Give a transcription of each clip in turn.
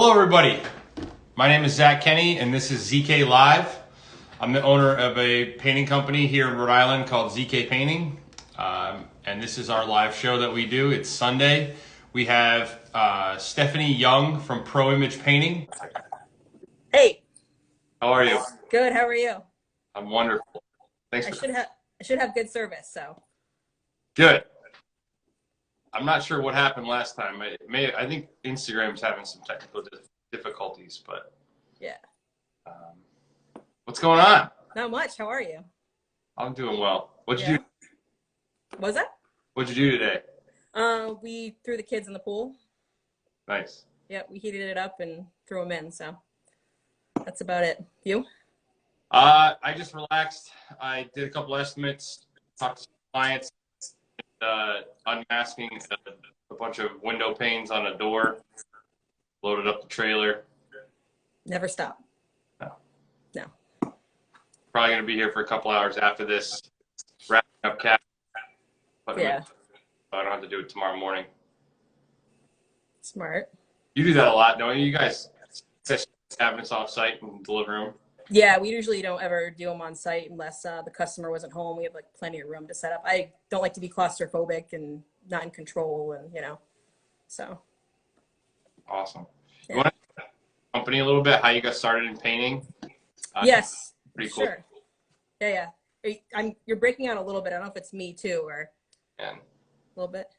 Hello, everybody. My name is Zach Kenney, and this is ZK Live. I'm the owner of a painting company here in Rhode Island called ZK Painting, and this is our live show that we do. It's Sunday. We have Stephanie Young from Pro Image Painting. Hey. How are you? Good. How are you? I'm wonderful. Thanks. I should have good service. So good. I'm not sure what happened last time. I think Instagram's having some technical difficulties, but yeah. What's going on? Not much. How are you? I'm doing well. What'd you do? What was that? What'd you do today? We threw the kids in the pool. Nice. Yeah, we heated it up and threw them in. So that's about it. You? I just relaxed. I did a couple estimates, talked to some clients, unmasking a bunch of window panes on a door, loaded up the trailer. Never stop. No. Probably going to be here for a couple hours after this, wrapping up cap. Yeah. I don't have to do it tomorrow morning. Smart. You do that a lot, don't you? You guys fish cabinets off site and deliver them? Yeah, we usually don't ever do them on site unless the customer wasn't home. We have like plenty of room to set up. I don't like to be claustrophobic and not in control, and so. Awesome. Yeah. You want to tell the company a little bit, how you got started in painting? Yes. Pretty cool. Sure. Yeah. You're breaking out a little bit. I don't know if it's me too or And a little bit.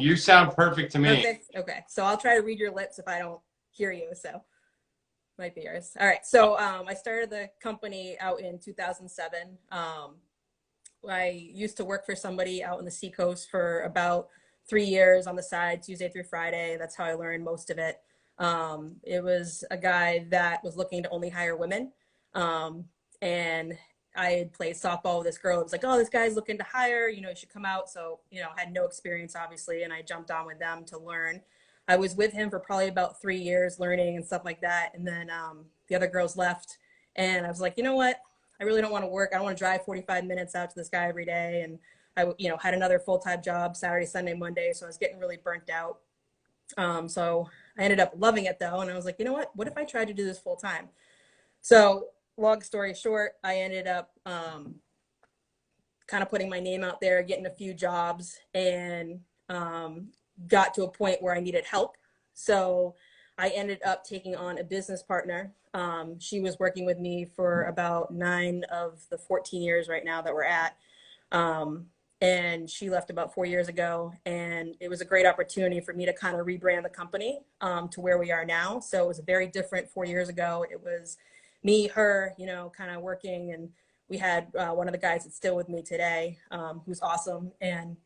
you sound perfect to me. Perfect. Okay. So I'll try to read your lips if I don't hear you. So might be yours. All right. So I started the company out in 2007. I used to work for somebody out in the Seacoast for about 3 years on the side, Tuesday through Friday. That's how I learned most of it. It was a guy that was looking to only hire women. And I had played softball with this girl. It was like, oh, this guy's looking to hire, you should come out. So, I had no experience, obviously, and I jumped on with them to learn. I was with him for probably about 3 years learning and stuff like that. And then the other girls left. And I was like, you know what? I really don't want to work. I don't want to drive 45 minutes out to this guy every day. And I, had another full-time job, Saturday, Sunday, Monday. So I was getting really burnt out. So I ended up loving it, though. And I was like, you know what if I tried to do this full-time? So long story short, I ended up kind of putting my name out there, getting a few jobs, and got to a point where I needed help. So I ended up taking on a business partner. She was working with me for about 9 of the 14 years right now that we're at. And she left about 4 years ago, and it was a great opportunity for me to kind of rebrand the company to where we are now. So it was very different 4 years ago. It was me, her, kind of working, and we had one of the guys that's still with me today, who's awesome, and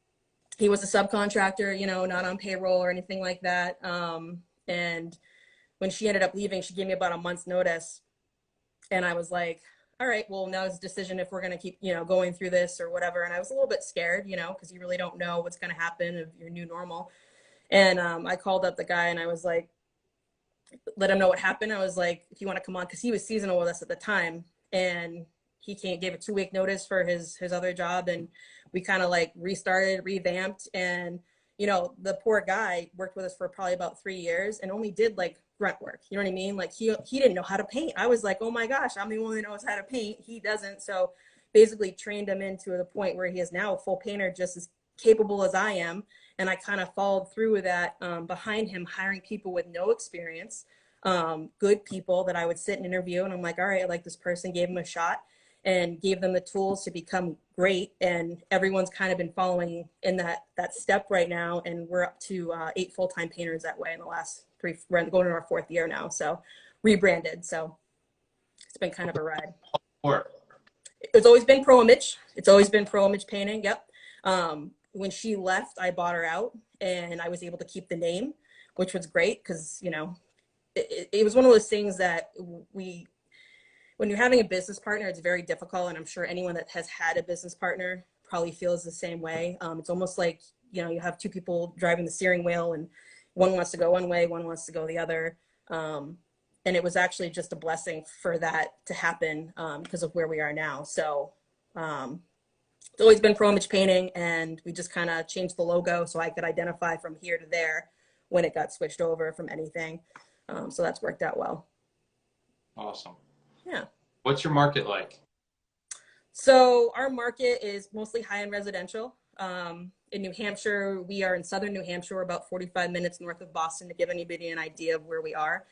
he was a subcontractor, not on payroll or anything like that. And when she ended up leaving, she gave me about a month's notice, and I was like, all right, well, now it's a decision if we're going to keep, going through this or whatever. And I was a little bit scared, because you really don't know what's going to happen of your new normal. And I called up the guy and I was like, let him know what happened. I was like, if you want to come on, because he was seasonal with us at the time, and he gave a 2-week notice for his other job, and we kind of like restarted, revamped, and the poor guy worked with us for probably about 3 years and only did like grunt work. You know what I mean? Like he didn't know how to paint. I was like, oh my gosh, I'm the only one who knows how to paint. He doesn't. So basically trained him into the point where he is now a full painter, just as capable as I am. And I kind of followed through with that behind him, hiring people with no experience, good people that I would sit and interview. And I'm like, all right, I like this person, gave him a shot and gave them the tools to become great. And everyone's kind of been following in that step right now. And we're up to 8 full-time painters that way in the last 3, we're going to our 4th year now. So rebranded. So it's been kind of a ride. It's always been Pro Image. It's always been Pro Image Painting. Yep. When she left, I bought her out and I was able to keep the name, which was great because, it was one of those things that when you're having a business partner, it's very difficult. And I'm sure anyone that has had a business partner probably feels the same way. It's almost like, you have 2 people driving the steering wheel and one wants to go one way, one wants to go the other. And it was actually just a blessing for that to happen because of where we are now. So it's always been Pro Image Painting, and we just kind of changed the logo so I could identify from here to there when it got switched over from anything. So that's worked out well. Awesome. Yeah. What's your market like? So our market is mostly high-end residential. In New Hampshire, we are in southern New Hampshire, about 45 minutes north of Boston, to give anybody an idea of where we are.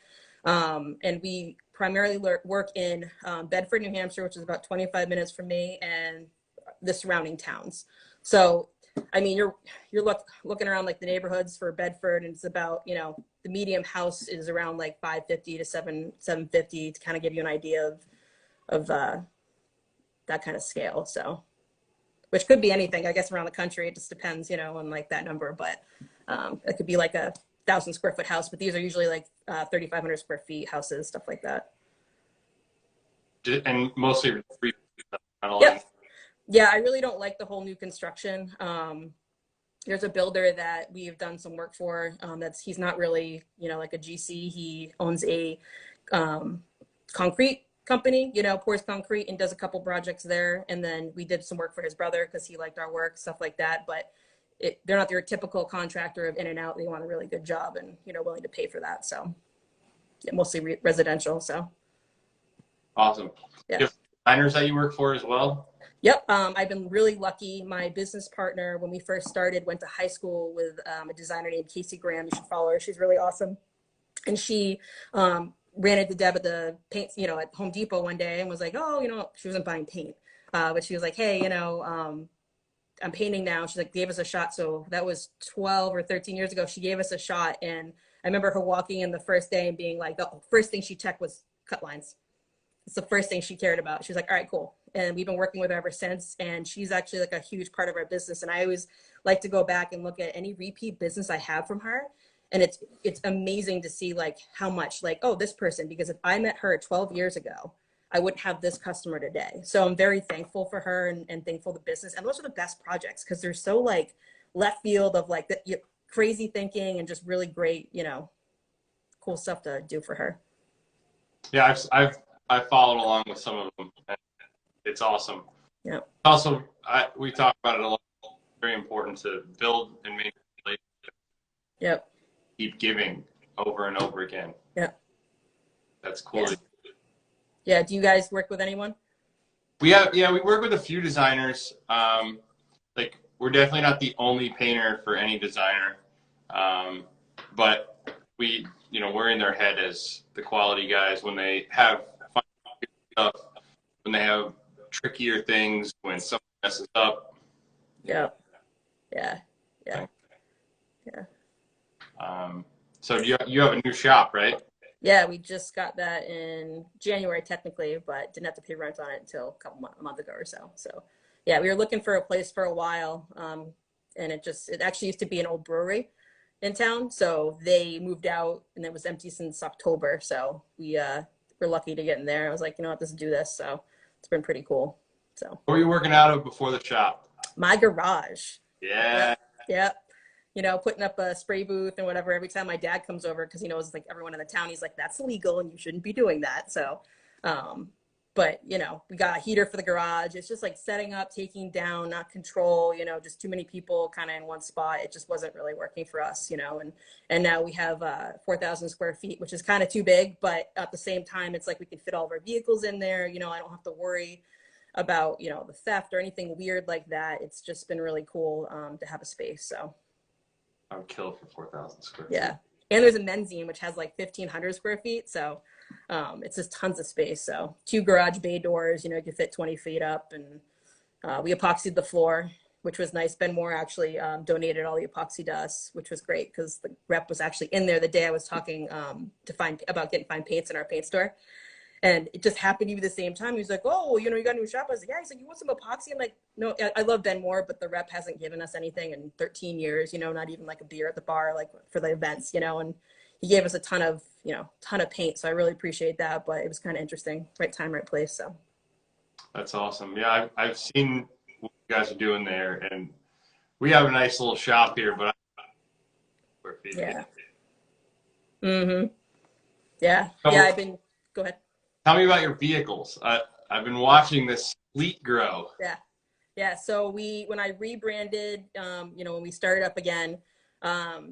And we primarily work in Bedford, New Hampshire, which is about 25 minutes from me, and the surrounding towns. So, I mean, you're looking around like the neighborhoods for Bedford, and it's about, you know, the medium house is around like 550 to 750, to kind of give you an idea of that kind of scale. So, which could be anything, I guess, around the country. It just depends, you know, on like that number. But it could be like a 1,000 square foot house, but these are usually like 3,500 square feet houses, stuff like that. And mostly Yep. Yeah, I really don't like the whole new construction. There's a builder that we've done some work for. He's not really, you know, like a GC. He owns a concrete company, you know, pours concrete and does a couple projects there. And then we did some work for his brother because he liked our work, stuff like that. But they're not your typical contractor of in and out. They want a really good job and, you know, willing to pay for that. So yeah, mostly residential. So awesome. yeah. You have designers that you work for as well? Yep. I've been really lucky. My business partner, when we first started, went to high school with a designer named Casey Graham. You should follow her. She's really awesome. And she ran into Deb at the paint, you know, at Home Depot one day and was like, oh, you know, she wasn't buying paint. But she was like, hey, you know, I'm painting now. She's like, gave us a shot. So that was 12 or 13 years ago. She gave us a shot. And I remember her walking in the first day and being like, the first thing she checked was cut lines. It's the first thing she cared about. She was like, all right, cool. And we've been working with her ever since. And she's actually like a huge part of our business. And I always like to go back and look at any repeat business I have from her. And it's amazing to see like how much like, oh, this person, because if I met her 12 years ago, I wouldn't have this customer today. So I'm very thankful for her and thankful the business. And those are the best projects because they're so like left field of like the crazy thinking and just really great, you know, cool stuff to do for her. Yeah, I've followed along with some of them. And it's awesome. Yeah. Also, we talk about it a lot. Very important to build and maintain relationships. Yep. Keep giving over and over again. Yep. That's cool. Yeah. Yeah. Do you guys work with anyone? We work with a few designers. Like we're definitely not the only painter for any designer. But we're in their head as the quality guys when they have fun stuff, when they have trickier things, when something messes up. Yeah. Yeah. Yeah. Yeah. So you have a new shop, right? Yeah, we just got that in January technically, but didn't have to pay rent on it until a month ago or so. So yeah, we were looking for a place for a while. And it actually used to be an old brewery in town. So they moved out and it was empty since October. So we were lucky to get in there. I was like, you know what, let's do this. So it's been pretty cool. So What were you working out of before the shop? my garage. Yeah. Yep. You know, putting up a spray booth and whatever every time my dad comes over, because he knows like everyone in the town, he's like, that's illegal and you shouldn't be doing that. So, but you know, we got a heater for the garage. It's just like setting up, taking down, not control, you know, just too many people kind of in one spot. It just wasn't really working for us, you know, and now we have 4,000 square feet, which is kind of too big, but at the same time, it's like we can fit all of our vehicles in there. You know, I don't have to worry about, you know, the theft or anything weird like that. It's just been really cool to have a space. So I would kill for 4,000 square feet. yeah. And there's a mezzanine, which has like 1,500 square feet. So it's just tons of space. So 2 garage bay doors, you know, you can fit 20 feet up. And we epoxied the floor, which was nice. Ben Moore actually donated all the epoxy to us, which was great because the rep was actually in there the day I was talking about getting fine paints in our paint store. And it just happened to be the same time. He was like, oh, you know, you got a new shop? I was like, yeah. He's like, you want some epoxy? I'm like, no, I love Ben Moore, but the rep hasn't given us anything in 13 years, you know, not even like a beer at the bar, like for the events, you know, and he gave us a ton of paint. So I really appreciate that, but it was kind of interesting. Right time, right place. So. That's awesome. Yeah. I've seen what you guys are doing there, and we have a nice little shop here, but yeah. Mm-hmm. Yeah. So, yeah. Go ahead. Tell me about your vehicles. I've been watching this fleet grow. Yeah. Yeah. So when I rebranded, you know, when we started up again, I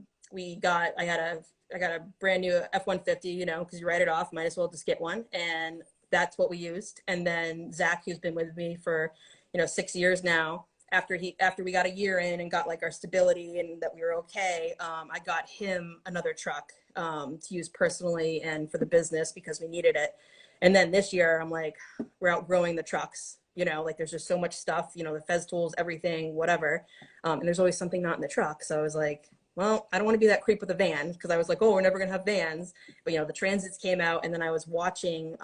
had I got a brand new F-150, you know, because you write it off, might as well just get one. And that's what we used. And then Zach, who's been with me for, you know, 6 years now, after we got a year in and got like our stability and that we were okay, I got him another truck to use personally and for the business because we needed it. And then this year, I'm like, we're outgrowing the trucks. You know, like there's just so much stuff, you know, the Fez tools, everything, whatever. And there's always something not in the truck. So I was like, well, I don't want to be that creep with a van because I was like, oh, we're never going to have vans. But, you know, the Transits came out and then I was watching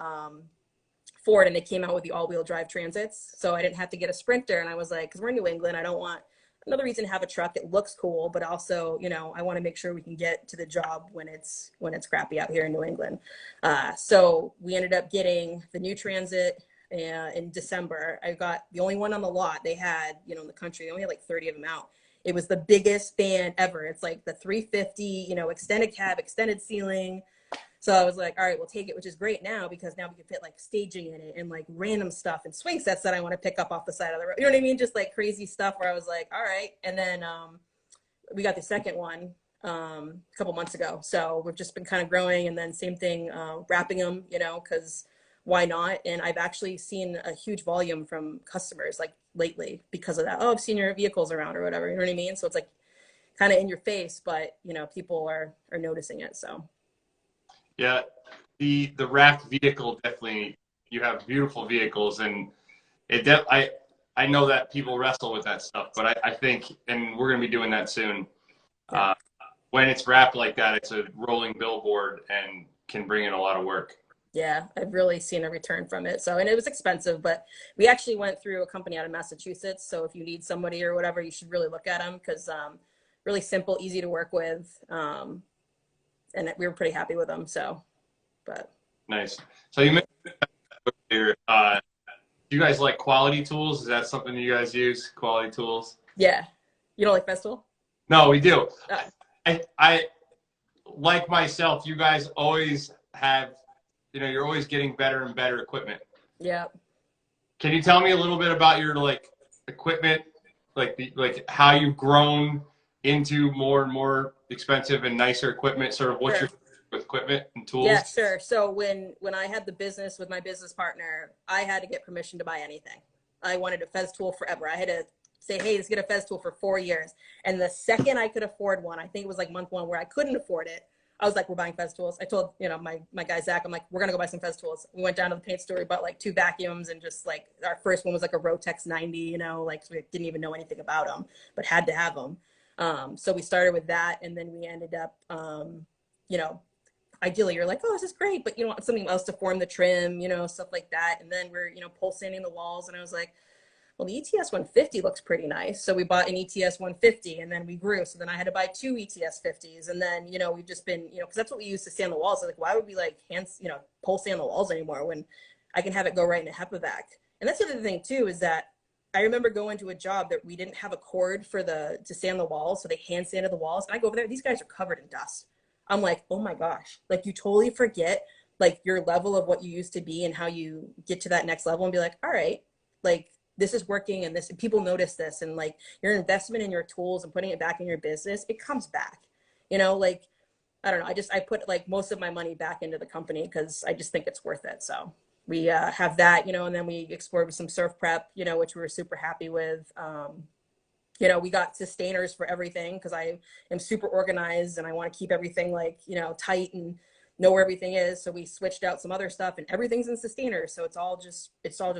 Ford and they came out with the all-wheel drive Transits. So I didn't have to get a Sprinter. And I was like, because we're in New England, I don't want another reason to have a truck that looks cool, but also, you know, I want to make sure we can get to the job when it's crappy out here in New England. So we ended up getting the new Transit in December. I got the only one on the lot they had, you know, in the country. They only had like 30 of them out. It was the biggest van ever. It's like the 350, you know, extended cab, extended ceiling. So I was like, all right, we'll take it, which is great now because now we can fit like staging in it and like random stuff and swing sets that I want to pick up off the side of the road. You know what I mean? Just like crazy stuff where I was like, all right. And then we got the second one a couple months ago. So we've just been kind of growing and then same thing, wrapping them, you know, because why not? And I've actually seen a huge volume from customers like lately because of that. Oh, I've seen your vehicles around or whatever. You know what I mean? So it's like kind of in your face, but you know, people are noticing it. So. Yeah, the wrapped vehicle definitely. You have beautiful vehicles, and I know that people wrestle with that stuff, but I think, and we're gonna be doing that soon. Yeah. When it's wrapped like that, it's a rolling billboard and can bring in a lot of work. Yeah, I've really seen a return from it. So, and it was expensive, but we actually went through a company out of Massachusetts. So if you need somebody or whatever, you should really look at them because really simple, easy to work with. And we were pretty happy with them. So, but. Nice. So you mentioned earlier, do you guys like quality tools? Is that something you guys use, quality tools? Yeah. You don't like Festool? No, we do. I like myself, you guys always have, you know, you're always getting better and better equipment. Yeah. Can you tell me a little bit about your like equipment, like how you've grown into more and more expensive and nicer equipment, sort of what Sure. you're with equipment and tools? Yeah, sure. So when I had the business with my business partner, I had to get permission to buy anything. I wanted a Fez tool forever. I had to say, hey, let's get a Fez tool for 4 years. And the second I could afford one, I think it was like month one where I couldn't afford it, I was like, we're buying Fez tools. I told, you know, my guy, Zach, I'm like, we're going to go buy some Fez tools. We went down to the paint store, we bought like 2 vacuums and just like, our first one was like a Rotex 90, you know, like so we didn't even know anything about them, but had to have them. So we started with that. And then we ended up, you know, ideally you're like, oh, this is great, but you know, something else to form the trim, you know, stuff like that. And then we're, you know, pole sanding the walls. And I was like, well, the ETS 150 looks pretty nice. So we bought an ETS 150 and then we grew. So then I had to buy 2 ETS 50s. And then, you know, we've just been, you know, because that's what we used to sand the walls. So like, why would we like you know, pole sand the walls anymore when I can have it go right in a HEPA vac? And that's the other thing too, is that I remember going to a job that we didn't have a cord for to sand the walls. So they hand sanded the walls. And I go over there, these guys are covered in dust. I'm like, oh my gosh, like you totally forget like your level of what you used to be and how you get to that next level and be like, all right, like this is working and this, people notice this, and like your investment in your tools and putting it back in your business, it comes back, you know, like, I don't know. I put like most of my money back into the company because I just think it's worth it. So we have that, you know, and then we explored with some surf prep, you know, which we were super happy with. You know, we got sustainers for everything because I am super organized and I want to keep everything like, you know, tight and know where everything is. So we switched out some other stuff and everything's in sustainers. So it's all just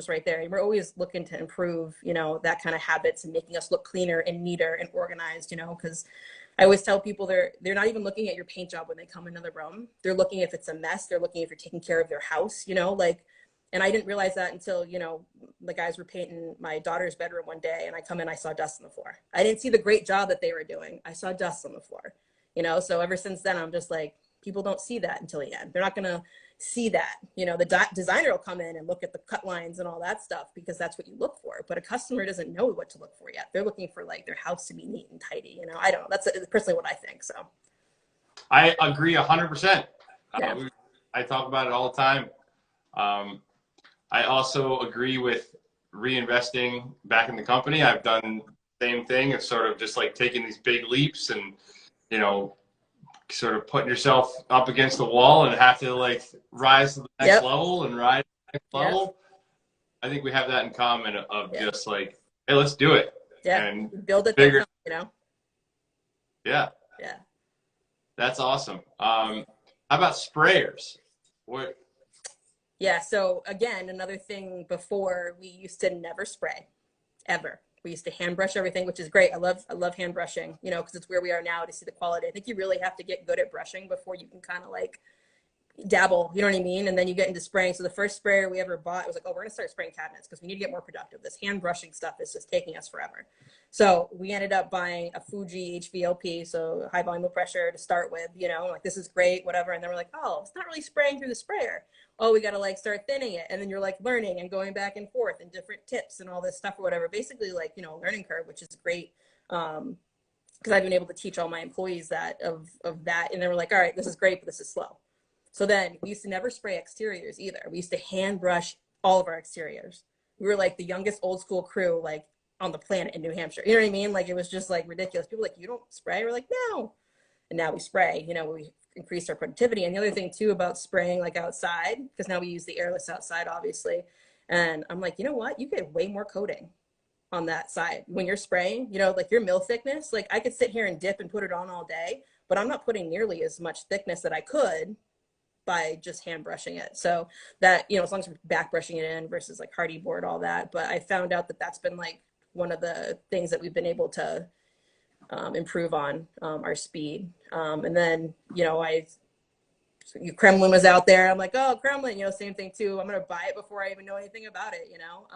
right there. And we're always looking to improve, you know, that kind of habits and making us look cleaner and neater and organized, you know, because I always tell people they're not even looking at your paint job when they come into the room. They're looking if it's a mess. They're looking if you're taking care of their house, you know, like, and I didn't realize that until, you know, the guys were painting my daughter's bedroom one day and I come in, I saw dust on the floor. I didn't see the great job that they were doing. I saw dust on the floor, you know? So ever since then, I'm just like, people don't see that until the end. They're not going to see that, you know, the designer will come in and look at the cut lines and all that stuff because that's what you look for. But a customer doesn't know what to look for yet. They're looking for like their house to be neat and tidy. You know, I don't know. That's personally what I think. So I agree 100%. yeah. I talk about it all the time. I also agree with reinvesting back in the company. I've done the same thing of sort of just like taking these big leaps and, you know, sort of putting yourself up against the wall and have to like rise to the next level and rise to the next level. I think we have that in common of just like, hey, let's do it. Yeah. And build it, bigger, you know? Yeah. Yeah. That's awesome. How about sprayers? What? Yeah. So again, another thing before, we used to never spray ever. We used to hand brush everything, which is great. I love hand brushing, you know, because it's where we are now to see the quality. I think you really have to get good at brushing before you can kind of like dabble, you know what I mean? And then you get into spraying. So the first sprayer we ever bought, it was like, oh, we're gonna start spraying cabinets because we need to get more productive. This hand brushing stuff is just taking us forever. So we ended up buying a Fuji HVLP, so high volume of pressure to start with, you know, like this is great, whatever. And then we're like, oh, it's not really spraying through the sprayer. Oh, we gotta like start thinning it. And then you're like learning and going back and forth and different tips and all this stuff or whatever. Basically like, you know, learning curve, which is great. Because I've been able to teach all my employees that of that. And they were like, all right, this is great, but this is slow. So then we used to never spray exteriors either. We used to hand brush all of our exteriors. We were like the youngest old school crew like on the planet in New Hampshire. You know what I mean? Like it was just like ridiculous. People were like, you don't spray? We're like, no. And now we spray, you know, we increased our productivity. And the other thing too about spraying like outside, because now we use the airless outside, obviously. And I'm like, you know what? You get way more coating on that side when you're spraying, you know, like your mill thickness. Like I could sit here and dip and put it on all day, but I'm not putting nearly as much thickness that I could by just hand brushing it. So that, you know, as long as we're back brushing it in versus like hardy board, all that. But I found out that that's been like one of the things that we've been able to improve on our speed. And then, you know, Kremlin was out there. I'm like, oh, Kremlin, you know, same thing too. I'm going to buy it before I even know anything about it, you know?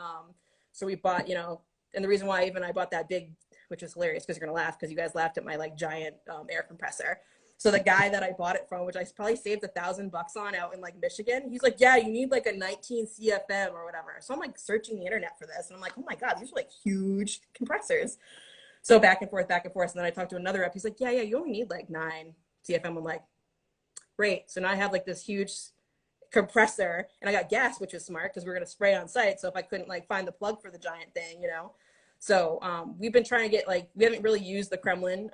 So we bought, you know, and the reason why I bought that big, which was hilarious because you're going to laugh because you guys laughed at my like giant air compressor. So the guy that I bought it from, which I probably saved $1,000 on out in like Michigan, he's like, yeah, you need like a 19 CFM or whatever. So I'm like searching the internet for this. And I'm like, oh my God, these are like huge compressors. So back and forth. And then I talked to another rep. He's like, yeah, you only need like 9 CFM. I'm like, great. So now I have like this huge compressor and I got gas, which is smart because we're going to spray on site. So if I couldn't like find the plug for the giant thing, you know? So we've been trying to get like, we haven't really used the Kremlin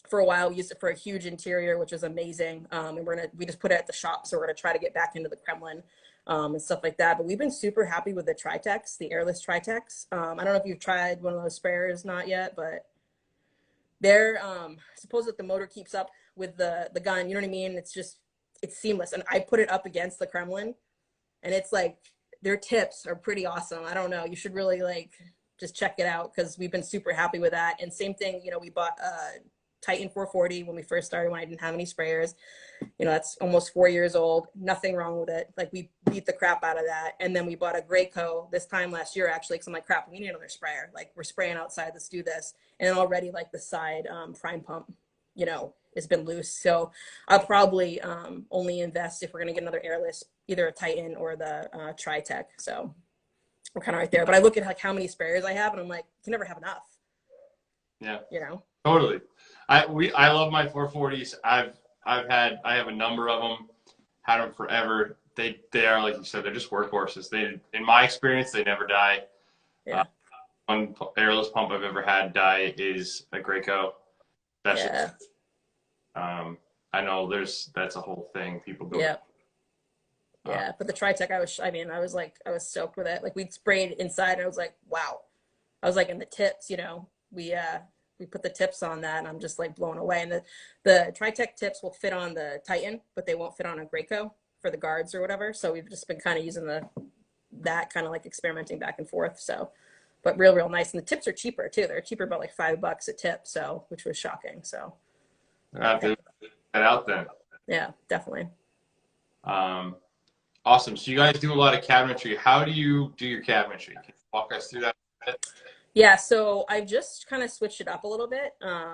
for a while. We used it for a huge interior, which is amazing. And we just put it at the shop. So we're going to try to get back into the Kremlin and stuff like that. But we've been super happy with the Tritex, the airless Tritex. I don't know if you've tried one of those sprayers, not yet, but they're suppose that the motor keeps up with the gun, you know what I mean? It's seamless. And I put it up against the Kremlin and it's like, their tips are pretty awesome. I don't know. You should really like just check it out because we've been super happy with that. And same thing, you know, we bought Titan 440 when we first started, when I didn't have any sprayers. You know, that's almost 4 years old. Nothing wrong with it. Like we beat the crap out of that. And then we bought a Graco this time last year, actually, because I'm like, crap, we need another sprayer. Like we're spraying outside, let's do this. And already like the side prime pump, you know, has been loose. So I'll probably only invest if we're going to get another airless, either a Titan or the Tritech. So we're kind of right there. But I look at like how many sprayers I have and I'm like, you can never have enough. Yeah. You know? Totally. I love my 440s. I have a number of them, had them forever. They are, like you said, they're just workhorses. In my experience, they never die. Yeah. One airless pump I've ever had die is a Graco. I know that's a whole thing. People go. Yeah. Yeah, but the Tritech, I was stoked with it. Like we sprayed inside and I was like, wow. I was like, in the tips, you know, we put the tips on that and I'm just like blown away. And the Tritech tips will fit on the Titan, but they won't fit on a Graco for the guards or whatever. So we've just been kind of using that kind of like experimenting back and forth. So, but real nice. And the tips are cheaper too. They're cheaper, about like $5 a tip. So, which was shocking. So. I have to get that out then. Yeah, definitely. Awesome. So you guys do a lot of cabinetry. How do you do your cabinetry? Can you walk us through that a bit? Yeah, so I've just kind of switched it up a little bit.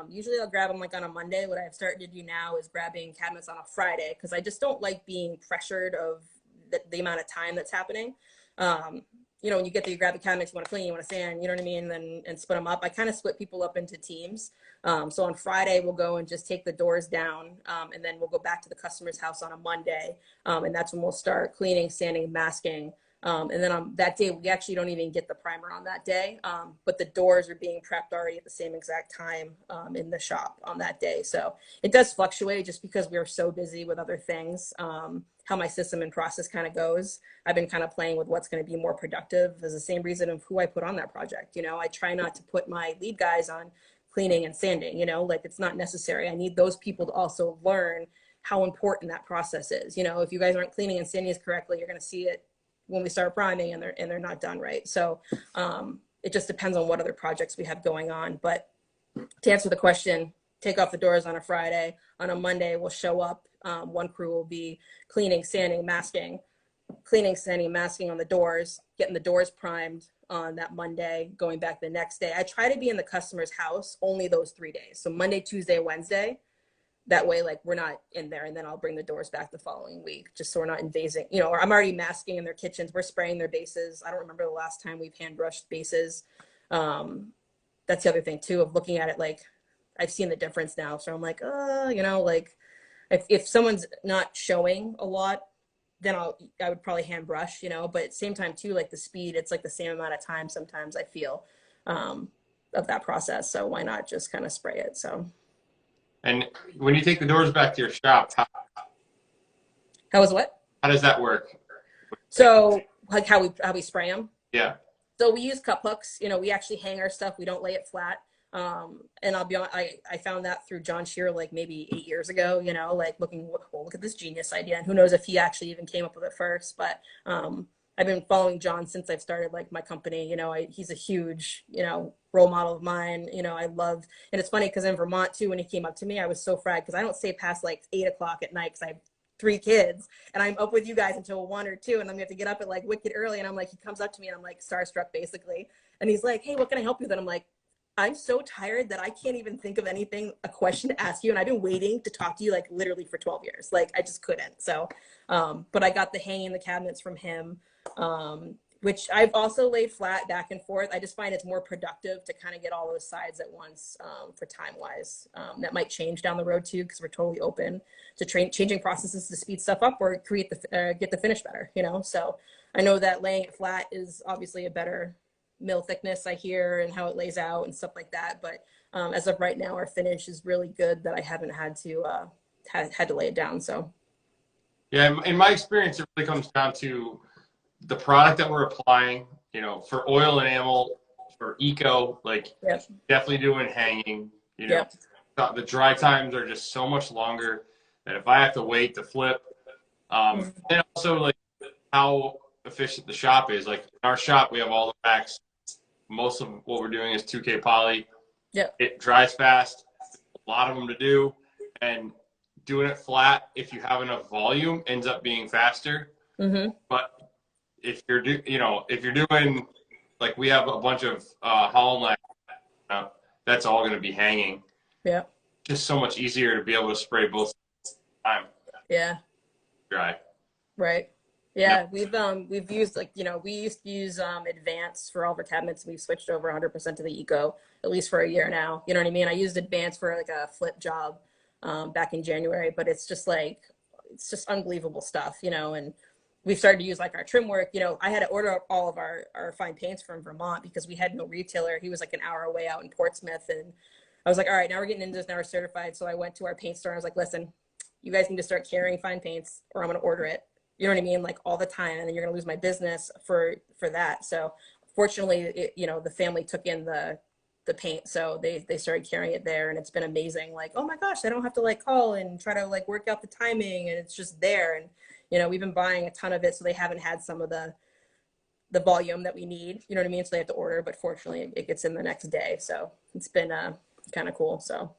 Usually I'll grab them like on a Monday. What I've started to do now is grabbing cabinets on a Friday because I just don't like being pressured of the amount of time that's happening. You know, when you get there, you grab the cabinets, you want to clean, you want to sand, you know what I mean, and split them up. I kind of split people up into teams. So on Friday, we'll go and just take the doors down, and then we'll go back to the customer's house on a Monday, and that's when we'll start cleaning, sanding, masking. And then on that day, we actually don't even get the primer on that day, but the doors are being prepped already at the same exact time in the shop on that day. So it does fluctuate just because we are so busy with other things. How my system and process kind of goes. I've been kind of playing with what's going to be more productive. Is the same reason of who I put on that project. You know, I try not to put my lead guys on cleaning and sanding, you know, like it's not necessary. I need those people to also learn how important that process is. You know, if you guys aren't cleaning and sanding it correctly, you're going to see it when we start priming and they're not done right. So it just depends on what other projects we have going on. But to answer the question, take off the doors on a Friday. On a Monday, we'll show up. One crew will be cleaning, sanding, masking, cleaning, sanding, masking on the doors, getting the doors primed on that Monday, going back the next day. I try to be in the customer's house only those 3 days. So Monday, Tuesday, Wednesday. That way, like, we're not in there, and then I'll bring the doors back the following week, just so we're not invading, you know, or I'm already masking in their kitchens. We're spraying their bases. I don't remember the last time we've hand brushed bases. That's the other thing too, of looking at it. Like, I've seen the difference now. So I'm like, you know, like if someone's not showing a lot, then I would probably hand brush, you know, but at the same time too, like the speed, it's like the same amount of time sometimes I feel of that process. So why not just kind of spray it? So. And when you take the doors back to your shop, How was what? how does that work? So like how we spray them. Yeah. So we use cup hooks. You know, we actually hang our stuff. We don't lay it flat. And I'll be honest, I found that through John Shearer, like maybe 8 years ago, you know, like look at this genius idea. And who knows if he actually even came up with it first, but, I've been following John since I've started like my company. You know, he's a huge, you know, role model of mine. You know, I love, and it's funny because in Vermont too, when he came up to me, I was so fried because I don't stay past like 8 o'clock at night because I have 3 kids and I'm up with you guys until 1 or 2, and then we have to get up at like wicked early. And I'm like, he comes up to me and I'm like starstruck basically. And he's like, hey, what can I help you with? And I'm like, I'm so tired that I can't even think of anything, a question to ask you. And I've been waiting to talk to you like literally for 12 years. Like I just couldn't. So, but I got the hanging the cabinets from him, which I've also laid flat back and forth. I just find it's more productive to kind of get all those sides at once for time wise. That might change down the road too, because we're totally open to changing processes to speed stuff up or create get the finish better, you know? So I know that laying it flat is obviously a better mill thickness, I hear, and how it lays out and stuff like that. But as of right now, our finish is really good that I haven't had to had to lay it down. So Yeah, in my experience, it really comes down to the product that we're applying. You know, for oil enamel, for eco, like yep. definitely doing hanging. You know, Yep. the dry times are just so much longer that if I have to wait to flip, and also like how efficient the shop is. Like in our shop, we have all the racks. Most of what we're doing is 2K poly. Yeah. It dries fast. A lot of them to do, and doing it flat, if you have enough volume, ends up being faster. Mm-hmm. But if you're doing like we have a bunch of Holland lag, that's all going to be hanging. Yeah. Just so much easier to be able to spray both time. Yeah. Dry. Right. Yeah, we've used, like, you know, we used to use Advance for all of our cabinets. We've switched over 100% to the Eco, at least for a year now. You know what I mean? I used Advance for like a flip job back in January, but it's just unbelievable stuff, you know. And we've started to use like our trim work. You know, I had to order all of our fine paints from Vermont because we had no retailer. He was like an hour away out in Portsmouth, and I was like, all right, now we're getting into this, now we're certified. So I went to our paint store and I was like, listen, you guys need to start carrying fine paints or I'm going to order it. You know what I mean? Like all the time. And then you're going to lose my business for that. So fortunately, you know, the family took in the paint. So they started carrying it there, and it's been amazing. Like, oh my gosh, I don't have to like call and try to like work out the timing, and it's just there. And, you know, we've been buying a ton of it. So they haven't had some of the volume that we need, you know what I mean? So they have to order, but fortunately it gets in the next day. So it's been kind of cool. So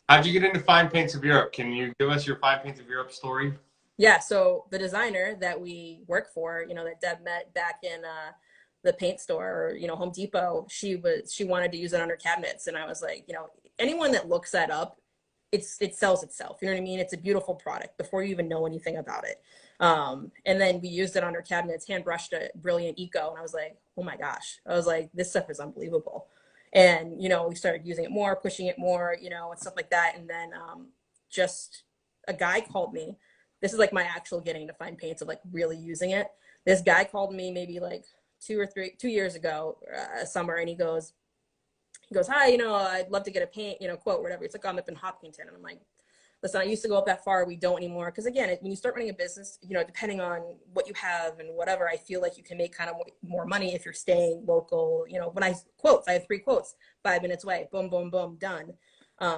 how'd you get into Fine Paints of Europe? Can you give us your Fine Paints of Europe story? yeah, so the designer that we work for, you know, that Deb met back in the paint store, or, you know, Home Depot, she wanted to use it on her cabinets. And I was like, you know, anyone that looks that up, it sells itself. You know what I mean? It's a beautiful product before you even know anything about it. And then we used it on her cabinets, hand brushed a Brilliant Eco. And I was like, oh my gosh, I was like, this stuff is unbelievable. And, you know, we started using it more, pushing it more, you know, and stuff like that. And then just a guy called me. This is like my actual getting to fine paints of like really using it. This guy called me maybe like 2 years ago, summer, and he goes, hi, I'd love to get a paint, quote, whatever. It's like, I'm up in Hopkinton. And I'm like, listen, I used to go up that far. We don't anymore. Because again, when you start running a business, depending on what you have and whatever, I feel like you can make kind of more money if you're staying local. When I have 3 quotes, 5 minutes away, boom, boom, boom, done.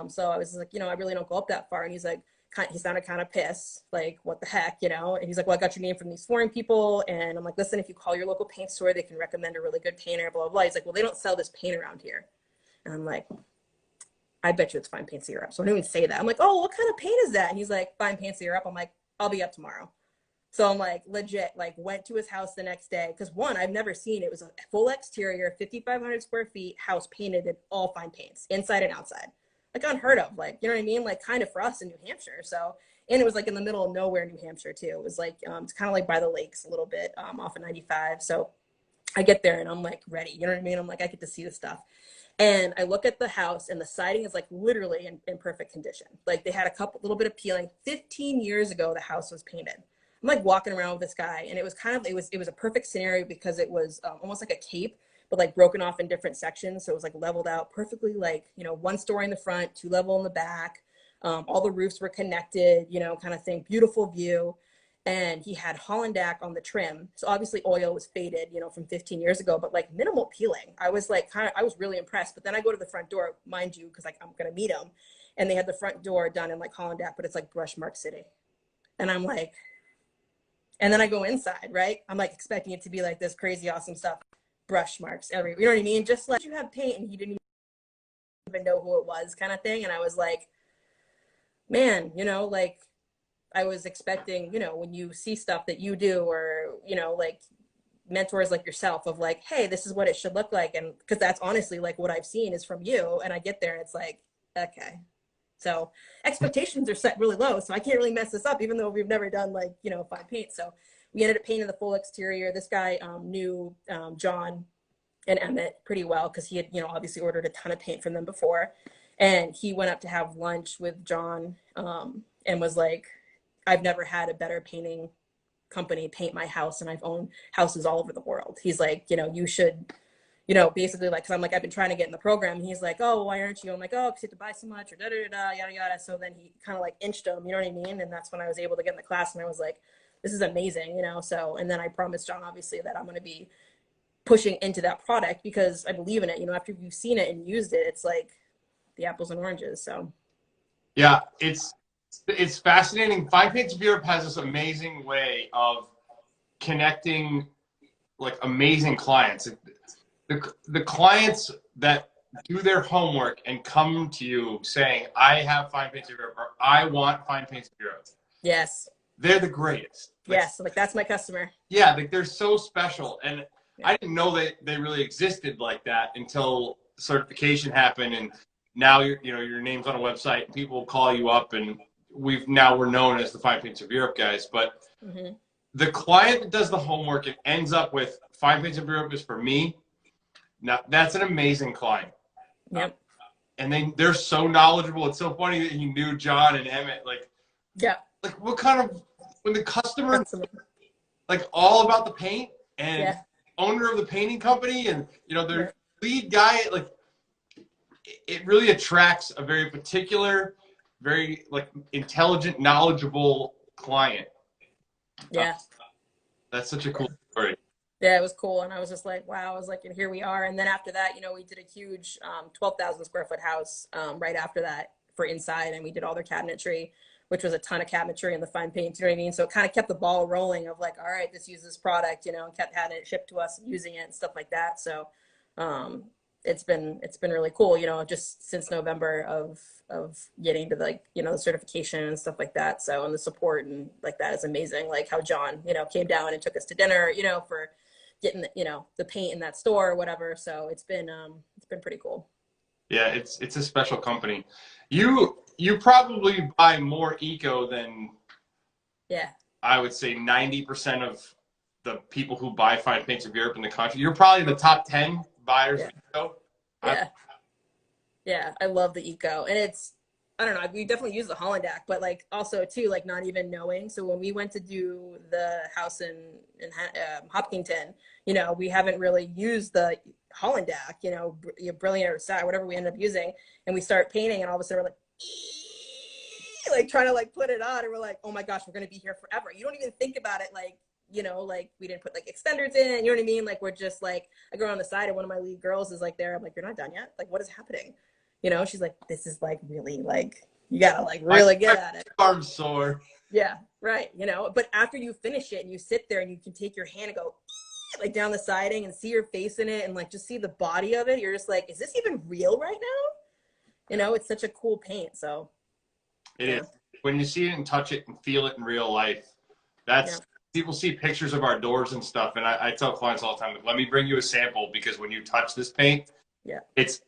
So I was like, I really don't go up that far. And he's like, he sounded kind of pissed, like, what the heck, and he's like, well, I got your name from these foreign people. And I'm like, listen, if you call your local paint store, they can recommend a really good painter, blah, blah, blah. He's like, well, they don't sell this paint around here. And I'm like, I bet you it's Fine Paints Europe. So I don't even say that. I'm like, oh, what kind of paint is that? And he's like, Fine Paints Europe. I'm like, I'll be up tomorrow. So I'm like, legit, like, went to his house the next day. Because one, I've never seen it. It was a full exterior, 5,500 square feet, house painted in all fine paints, inside and outside. Like, unheard of, like, you know what I mean? Like, kind of for us in New Hampshire. So, and it was like in the middle of nowhere, New Hampshire too. It was like, it's kind of like by the lakes a little bit, off of 95. So I get there and I'm like ready, you know what I mean? I'm like, I get to see the stuff. And I look at the house and the siding is like literally in perfect condition. Like, they had a little bit of peeling. 15 years ago, the house was painted. I'm like walking around with this guy, and it was it was a perfect scenario because it was almost like a cape, but like broken off in different sections. So it was like leveled out perfectly, like, 1 story in the front, 2 level in the back. All the roofs were connected, kind of thing, beautiful view. And he had Hollandac on the trim. So obviously oil was faded, from 15 years ago, but like minimal peeling. I was like, I was really impressed. But then I go to the front door, mind you, because like I'm going to meet him. And they had the front door done in like Hollandac, but it's like Brush Mark City. And I'm like, and then I go inside, right? I'm like expecting it to be like this crazy, awesome stuff. Brush marks everywhere. You know what I mean? Just like, you have paint, and he didn't even know who it was, kind of thing. And I was like, man, like, I was expecting, when you see stuff that you do, or, like mentors like yourself of like, hey, this is what it should look like. And because that's honestly like what I've seen is from you. And I get there and it's like, okay. So expectations are set really low. So I can't really mess this up, even though we've never done like, fine paint. So we ended up painting the full exterior. This guy knew John and Emmett pretty well because he had, obviously ordered a ton of paint from them before. And he went up to have lunch with John and was like, I've never had a better painting company paint my house, and I've owned houses all over the world. He's like, you should, basically, like, because I'm like, I've been trying to get in the program. And he's like, oh, why aren't you? I'm like, oh, because you have to buy so much, or da da da, yada yada. So then he kind of like inched him, you know what I mean? And that's when I was able to get in the class, and I was like, this is amazing, So, and then I promised John, obviously, that I'm going to be pushing into that product because I believe in it. After you've seen it and used it, it's like the apples and oranges. So, Yeah, it's fascinating. Fine Paints of Europe has this amazing way of connecting like amazing clients. The clients that do their homework and come to you saying, I have Fine Paints of Europe, or I want Fine Paints of Europe. yes. They're the greatest. Like, yes, like that's my customer. Yeah, like they're so special. And Yeah. I didn't know that they really existed like that until certification happened, and now your name's on a website and people call you up, and we're known as the Fine Paints of Europe guys. But the client that does the homework and ends up with Fine Paints of Europe is for me. Now that's an amazing client. Yep. And they're so knowledgeable. It's so funny that you knew John and Emmett. Like, yeah. Like, what kind of, when the customer like all about the paint and owner of the painting company and their lead guy, like it really attracts a very particular, very like intelligent, knowledgeable client. Yeah. That's such a cool story. Yeah, it was cool. And I was just like, wow, I was like, and here we are. And then after that, we did a huge 12,000 square foot house right after that for inside. And we did all their cabinetry, which was a ton of cabinetry and the fine paint, you know what I mean? So it kind of kept the ball rolling of like, all right, let's use this product, and kept having it shipped to us and using it and stuff like that. So it's been really cool, just since November of getting to like, the certification and stuff like that. So, and the support and like that is amazing. Like how John, came down and took us to dinner, for getting the paint in that store or whatever. So it's been pretty cool. Yeah, it's a special company. You probably buy more eco than I would say 90% of the people who buy Fine Paints of Europe in the country. You're probably the top 10 buyers of eco. Yeah, I love the eco. And it's, I don't know, we definitely use the Hollandac, but like also too, like not even knowing. So when we went to do the house in Hopkinton, you know, we haven't really used the Hollandac, you know, Brilliant or Sky, whatever we end up using, and we start painting, and all of a sudden we're like trying to like put it on, and we're like, oh my gosh, we're gonna be here forever. You don't even think about it like, you know, like we didn't put like extenders in, you know what I mean? Like we're just like, I go on the side and one of my lead girls is like there. I'm like, you're not done yet? Like, what is happening? You know, she's like, this is like really like, you gotta like really get at it. Arm sore. Yeah, right. You know, but after you finish it and you sit there and you can take your hand and go like down the siding and see your face in it and like just see the body of it, you're just like, is this even real right now? You know, it's such a cool paint. So it is. When you see it and touch it and feel it in real life, that's people see pictures of our doors and stuff, and I tell clients all the time, let me bring you a sample, because when you touch this paint, it's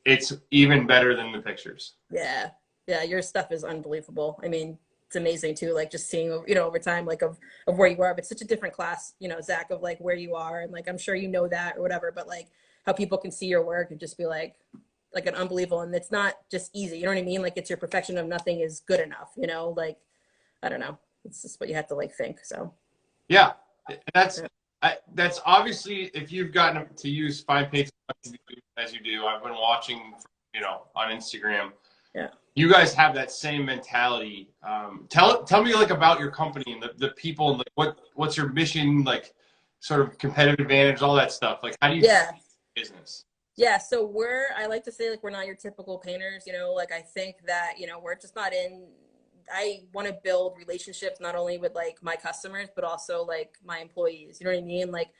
even better than the pictures. Yeah, your stuff is unbelievable. I mean, it's amazing too, like just seeing, you know, over time, like of where you are. But it's such a different class, you know, Zach, of like where you are, and like I'm sure you know that or whatever, but like how people can see your work and just be like an unbelievable. And it's not just easy, you know what I mean? Like it's your perfection of nothing is good enough, you know, like I don't know, it's just what you have to like think. So yeah, that's obviously, if you've gotten to use fine paints as you do, I've been watching, you know, on Instagram. Yeah, you guys have that same mentality. Tell me like about your company and the people, and like what's your mission, like sort of competitive advantage, all that stuff. Like how do you business? Yeah, so I like to say like we're not your typical painters, you know, like I think that, you know, we're just not I want to build relationships not only with like my customers, but also like my employees, you know what I mean? Like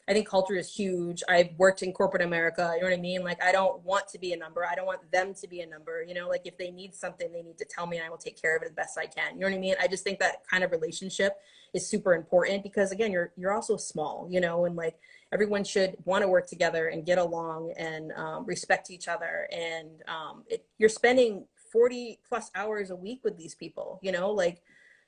I think culture is huge. I've worked in corporate America, you know what I mean? Like I don't want to be a number. I don't want them to be a number, you know, like if they need something, they need to tell me and I will take care of it as best I can. You know what I mean? I just think that kind of relationship is super important because again, you're also small, you know, and like everyone should want to work together and get along and respect each other. And you're spending 40 plus hours a week with these people, you know, like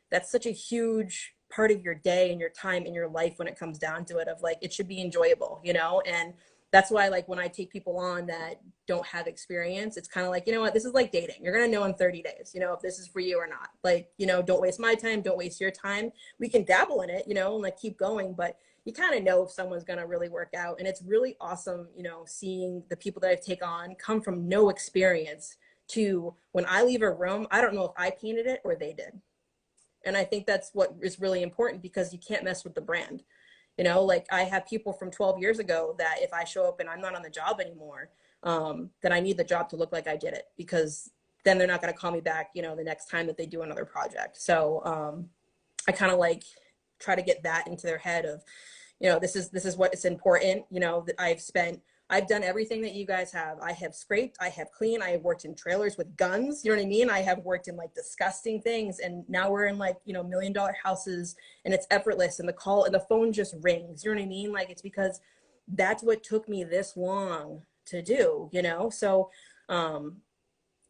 that's such a huge part of your day and your time in your life when it comes down to it, of like, it should be enjoyable, you know? And that's why, like, when I take people on that don't have experience, it's kind of like, you know what, this is like dating. You're going to know in 30 days, you know, if this is for you or not. Like, you know, don't waste my time. Don't waste your time. We can dabble in it, you know, and like keep going, but you kind of know if someone's going to really work out. And it's really awesome, you know, seeing the people that I take on come from no experience to when I leave a room, I don't know if I painted it or they did. And I think that's what is really important because you can't mess with the brand. You know, like I have people from 12 years ago that if I show up and I'm not on the job anymore, then I need the job to look like I did it, because then they're not going to call me back, you know, the next time that they do another project. So I kind of like try to get that into their head of, you know, this is what is important, you know, that I've done everything that you guys have. I have scraped, I have cleaned, I have worked in trailers with guns, you know what I mean? I have worked in like disgusting things, and now we're in like, you know, $1 million houses, and it's effortless, and the phone just rings, you know what I mean? Like it's because that's what took me this long to do, you know? So,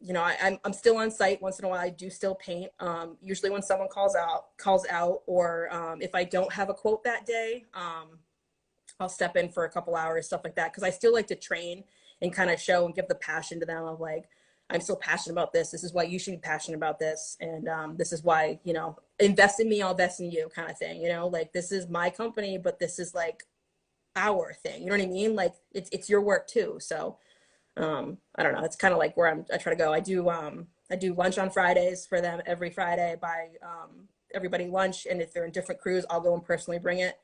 you know, I'm still on site once in a while. I do still paint. Usually when someone calls out, or if I don't have a quote that day, I'll step in for a couple hours, stuff like that. Cause I still like to train and kind of show and give the passion to them of like, I'm so passionate about this. This is why you should be passionate about this. And this is why, you know, invest in me, I'll invest in you kind of thing. You know, like this is my company, but this is like our thing. You know what I mean? Like it's your work too. So I don't know. It's kind of like where I try to go. I do lunch on Fridays for them every Friday. I buy everybody lunch. And if they're in different crews, I'll go and personally bring it.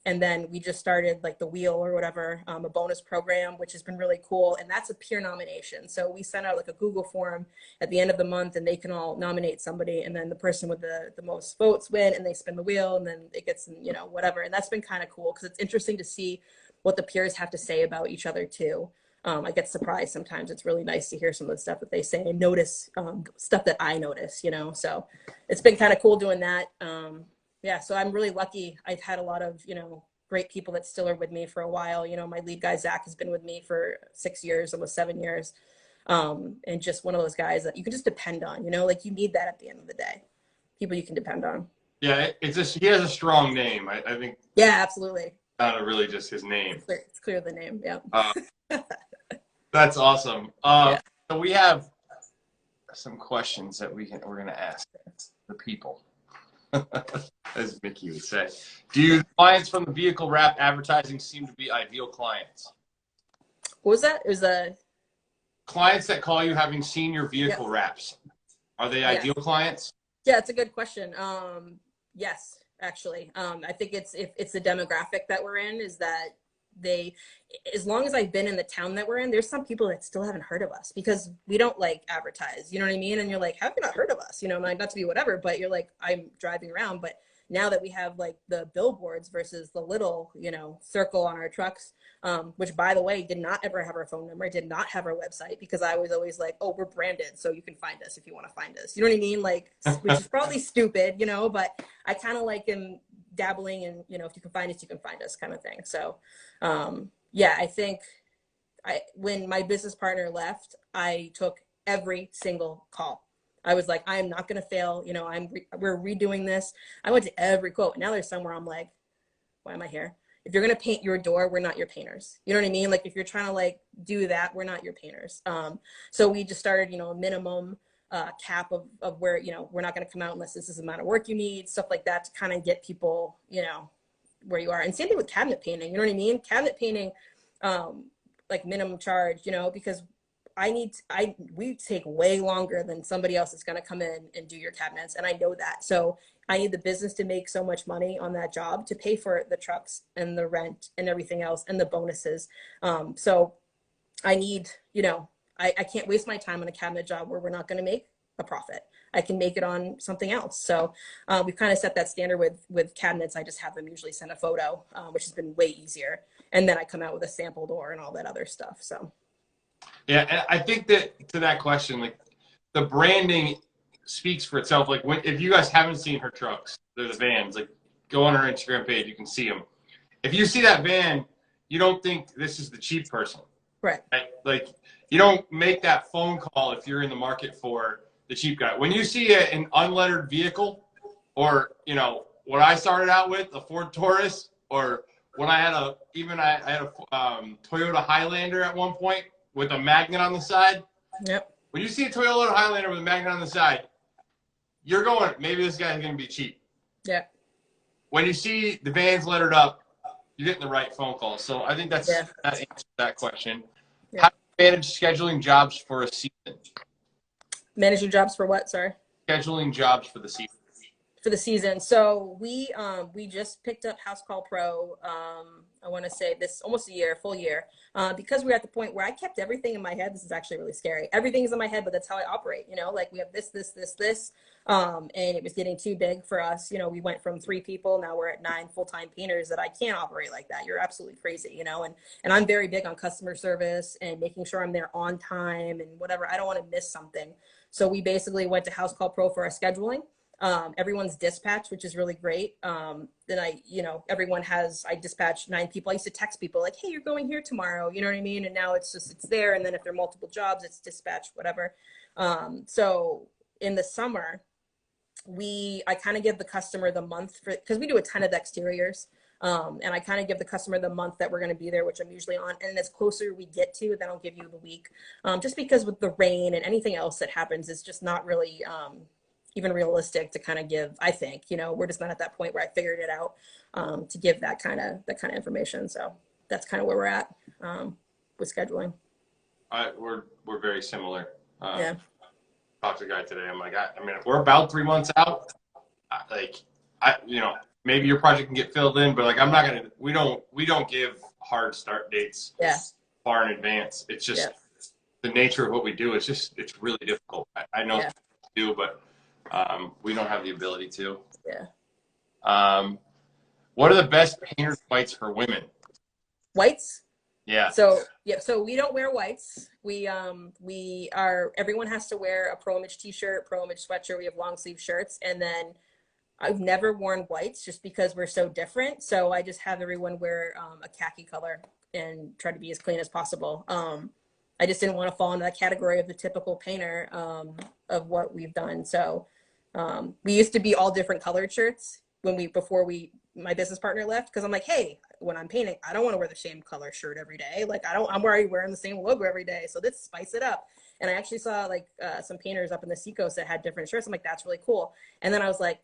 And then we just started like the wheel or whatever, a bonus program, which has been really cool. And that's a peer nomination. So we send out like a Google form at the end of the month, and they can all nominate somebody. And then the person with the most votes win, and they spin the wheel, and then it gets, you know, whatever. And that's been kind of cool because it's interesting to see what the peers have to say about each other too. I get surprised sometimes. It's really nice to hear some of the stuff that they say and notice stuff that I notice, you know, so it's been kind of cool doing that. Yeah, so I'm really lucky. I've had a lot of, you know, great people that still are with me for a while. You know, my lead guy, Zach, has been with me for 6 years, almost 7 years. And just one of those guys that you can just depend on, you know, like you need that at the end of the day. People you can depend on. Yeah, he has a strong name. I think. Yeah, absolutely. Not really just his name. It's clear the name, yeah. That's awesome. Yeah. So we have some questions that we're going to ask the people. As Mickey would say. Do clients from the vehicle wrap advertising seem to be ideal clients? What was that? It was a Clients that call you having seen your vehicle wraps, are they ideal clients? Yeah, it's a good question. Yes, actually. I think it's the demographic that we're in is that they, as long as I've been in the town that we're in, there's some people that still haven't heard of us because we don't like advertise, you know what I mean? And you're like, how have you not heard of us? You know, like not to be whatever, but you're like, I'm driving around. But now that we have like the billboards versus the little, you know, circle on our trucks, which by the way, did not ever have our phone number, did not have our website because I was always like, oh, we're branded. So you can find us if you want to find us. You know what I mean? Like, which is probably stupid, you know, but I kind of like am dabbling in, you know, if you can find us, you can find us kind of thing. So, yeah, I think when my business partner left, I took every single call. I was like, I am not going to fail. You know, we're redoing this. I went to every quote. Now there's somewhere I'm like, why am I here? If you're going to paint your door, we're not your painters. You know what I mean? Like if you're trying to like do that, we're not your painters. So we just started, you know, a minimum cap of where, you know, we're not going to come out unless this is the amount of work you need, stuff like that to kind of get people, you know, where you are. And same thing with cabinet painting. You know what I mean? Cabinet painting, like minimum charge, you know, because we take way longer than somebody else is going to come in and do your cabinets. And I know that. So I need the business to make so much money on that job to pay for the trucks and the rent and everything else and the bonuses. So I need, you know, I can't waste my time on a cabinet job where we're not going to make a profit. I can make it on something else. So we've kind of set that standard with cabinets. I just have them usually send a photo, which has been way easier. And then I come out with a sample door and all that other stuff. So. Yeah, and I think that to that question, like the branding speaks for itself. Like if you guys haven't seen her trucks, they're the vans. Like go on her Instagram page, you can see them. If you see that van, you don't think this is the cheap person, right? Like you don't make that phone call if you're in the market for the cheap guy. When you see an unlettered vehicle, or you know what I started out with, a Ford Taurus, or when I had a Toyota Highlander at one point with a magnet on the side. Yep. When you see a Toyota Highlander with a magnet on the side, you're going, maybe this guy's going to be cheap. Yeah. When you see the vans lettered up, you're getting the right phone call. So I think that answers that question. Yeah. How do you manage scheduling jobs for a season? Managing jobs for what? Sorry. Scheduling jobs for the season. For the season. So we just picked up House Call Pro. I want to say this almost full year, because we're at the point where I kept everything in my head. This is actually really scary. Everything is in my head, but that's how I operate. You know, like we have this, and it was getting too big for us. You know, we went from 3 people, now we're at 9 full-time painters. That I can't operate like that. You're absolutely crazy, you know. And I'm very big on customer service and making sure I'm there on time and whatever. I don't want to miss something. So we basically went to House Call Pro for our scheduling. Everyone's dispatch, which is really great. Then I dispatch 9 people. I used to text people like, hey, you're going here tomorrow. You know what I mean? And now it's there. And then if there are multiple jobs, it's dispatch, whatever. So in the summer, I kind of give the customer the month because we do a ton of exteriors. And I kind of give the customer the month that we're going to be there, which I'm usually on. And as closer we get to, then I'll give you the week. Just because with the rain and anything else that happens, it's just not really, even realistic to kind of give. I think, you know, we're just not at that point where I figured it out to give that kind of information. So that's kind of where we're at with scheduling. We're very similar. Yeah. Talked to a guy today. I'm like, I mean, if we're about 3 months out, maybe your project can get filled in, but like, I'm not gonna. We don't give hard start dates far in advance. It's just the nature of what we do. It's really difficult. I know to do, but. We don't have the ability to. Yeah. What are the best painter's whites for women? Whites? Yeah. So we don't wear whites. Everyone has to wear a Pro Image t-shirt, Pro Image sweatshirt. We have long sleeve shirts. And then I've never worn whites just because we're so different. So I just have everyone wear a khaki color and try to be as clean as possible. I just didn't want to fall into that category of the typical painter of what we've done. So we used to be all different colored shirts before my business partner left, because I'm like, hey, when I'm painting, I don't want to wear the same color shirt every day. Like I'm already wearing the same logo every day. So let's spice it up. And I actually saw like some painters up in the Seacoast that had different shirts. I'm like, that's really cool. And then I was like,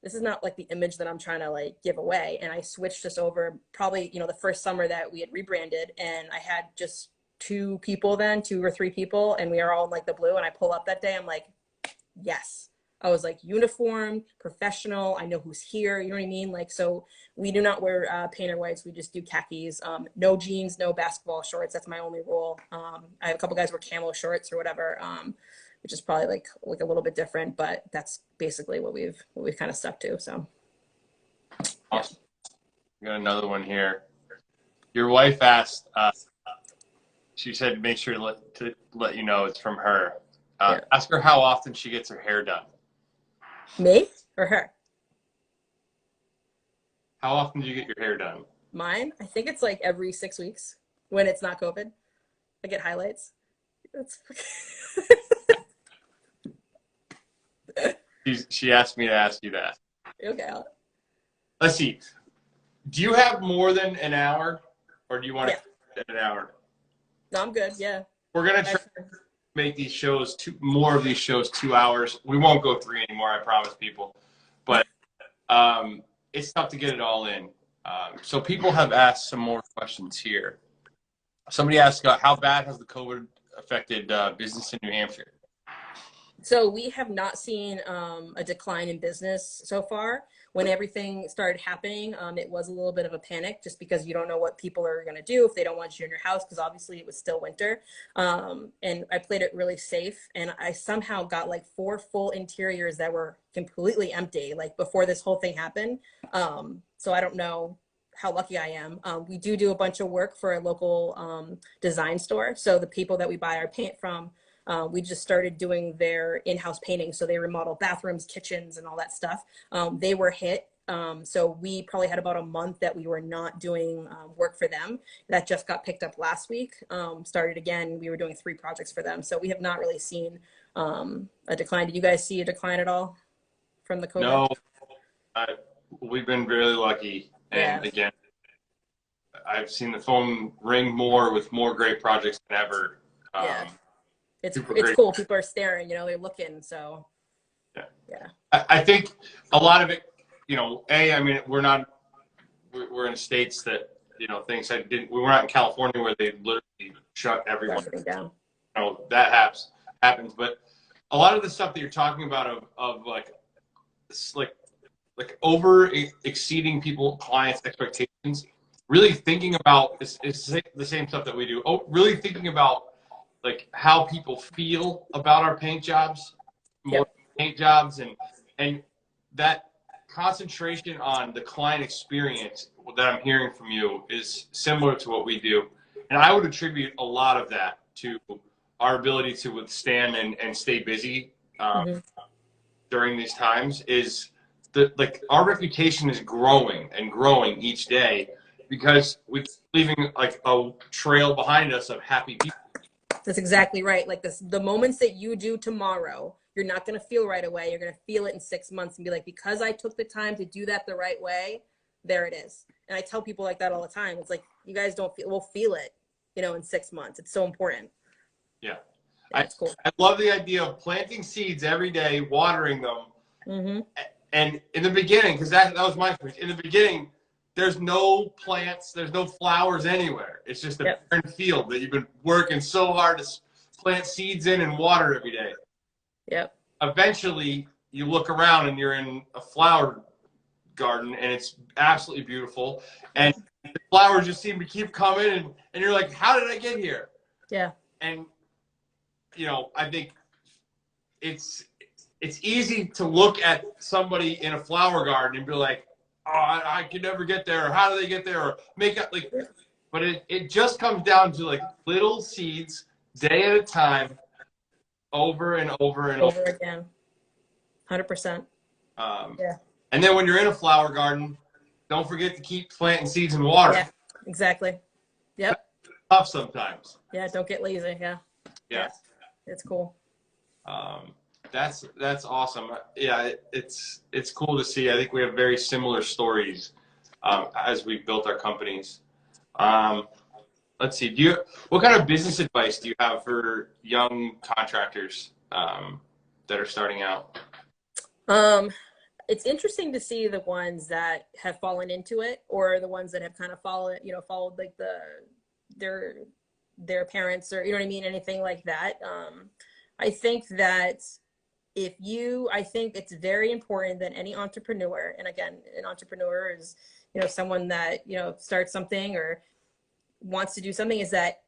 this is not like the image that I'm trying to like give away. And I switched this over probably, you know, the first summer that we had rebranded, and I had just two or three people, and we are all in like the blue. And I pull up that day, I'm like, yes. I was like, uniform, professional. I know who's here. You know what I mean? Like, so we do not wear painter whites. We just do khakis. No jeans, no basketball shorts. That's my only rule. I have a couple guys wear camo shorts or whatever, which is probably like a little bit different, but that's basically what we've kind of stuck to. So, awesome. Got another one here. Your wife asked. She said, "Make sure to let you know it's from her." Yeah. Ask her how often she gets her hair done. Me or her? How often do you get your hair done? Mine? I think it's like every 6 weeks when it's not COVID. I get highlights. She asked me to ask you that. Okay. Let's see. Do you have more than an hour, or do you want an hour? No, I'm good. Yeah. We're gonna try to make these shows more of these shows 2 hours. We won't go 3 anymore, I promise people. But it's tough to get it all in. So people have asked some more questions here. Somebody asked, how bad has the COVID affected business in New Hampshire? So we have not seen a decline in business so far. When everything started happening, it was a little bit of a panic just because you don't know what people are going to do if they don't want you in your house, because obviously it was still winter. And I played it really safe. And I somehow got like 4 full interiors that were completely empty, like before this whole thing happened. So I don't know how lucky I am. We do a bunch of work for a local design store. So the people that we buy our paint from, we just started doing their in-house painting. So they remodel bathrooms, kitchens, and all that stuff. They were hit. So we probably had about a month that we were not doing work for them. That just got picked up last week. Started again. We were doing 3 projects for them. So we have not really seen a decline. Did you guys see a decline at all from the COVID? No, we've been really lucky. And again, I've seen the phone ring more with more great projects than ever. It's cool. People are staring, you know, they're looking. So, yeah. I think a lot of it, you know, I mean, we're in states that, you know, things that we were not in California where they literally shut everyone down. You know, that happens. But a lot of the stuff that you're talking about of like over exceeding clients' expectations, really thinking about is the same stuff that we do. Oh, really thinking about like how people feel about our paint jobs, paint jobs, and that concentration on the client experience that I'm hearing from you is similar to what we do. And I would attribute a lot of that to our ability to withstand and stay busy during these times. Is like our reputation is growing and growing each day because we're leaving like a trail behind us of happy people. That's exactly right. Like the moments that you do tomorrow, you're not going to feel right away. You're going to feel it in 6 months and be like, because I took the time to do that the right way, there it is. And I tell people like that all the time. It's like, you guys we'll feel it, you know, in 6 months. It's so important. Yeah. That's cool. I love the idea of planting seeds every day, watering them. And in the beginning, because that was my experience, in the beginning, there's no plants, there's no flowers anywhere. It's just a barren field that you've been working so hard to plant seeds in and water every day. Yep. Eventually, you look around and you're in a flower garden and it's absolutely beautiful. And the flowers just seem to keep coming and you're like, how did I get here? Yeah. And, you know, I think it's easy to look at somebody in a flower garden and be like, oh, I can never get there, or how do they get there, or make up like, but it just comes down to like little seeds, day at a time, over and over and over again. 100%. And then when you're in a flower garden, don't forget to keep planting seeds and water. Yeah, exactly. Yep. It's tough sometimes. Yeah, don't get lazy. Yeah. It's cool. That's awesome. Yeah, it's cool to see. I think we have very similar stories as we built our companies. Let's see. What kind of business advice do you have for young contractors that are starting out? it's interesting to see the ones that have fallen into it, or the ones that have kind of followed, followed like their their parents, or you know what I mean, anything like that. I think that I think it's very important that any entrepreneur, and again, an entrepreneur is, someone that, starts something or wants to do something, is that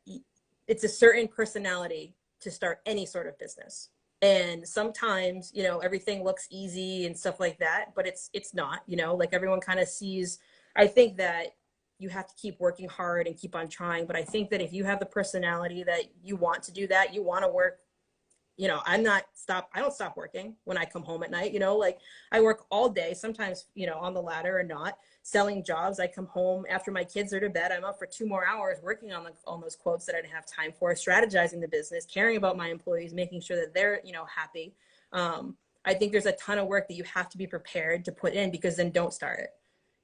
it's a certain personality to start any sort of business. And sometimes, everything looks easy and stuff like that, but it's not, like everyone kind of sees. I think that you have to keep working hard and keep on trying. But I think that if you have the personality that you want to do that, you want to work, I don't stop working when I come home at night, like I work all day, sometimes, on the ladder or not, selling jobs. I come home after my kids are to bed. I'm up for 2 more hours working on those quotes that I didn't have time for, strategizing the business, caring about my employees, making sure that they're, happy. I think there's a ton of work that you have to be prepared to put in, because then don't start it.